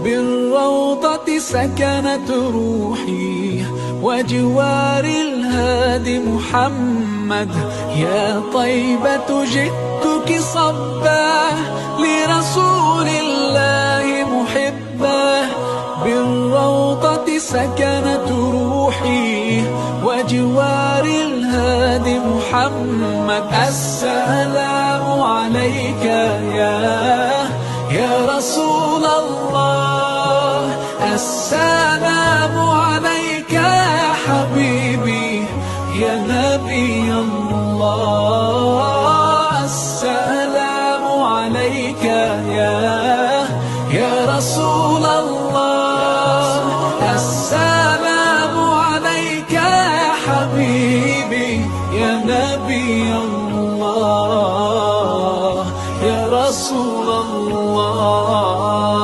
بالروضة سكنت روحي وجوار الهادي محمد. يا طيبة جئتك صبا لرسول الله محبا. بالروضة سكنت روحي وجوار الهادي محمد. السلام عليك يا رسول الله. السلام عليك يا حبيبي يا نبي الله. السلام عليك يا رسول الله.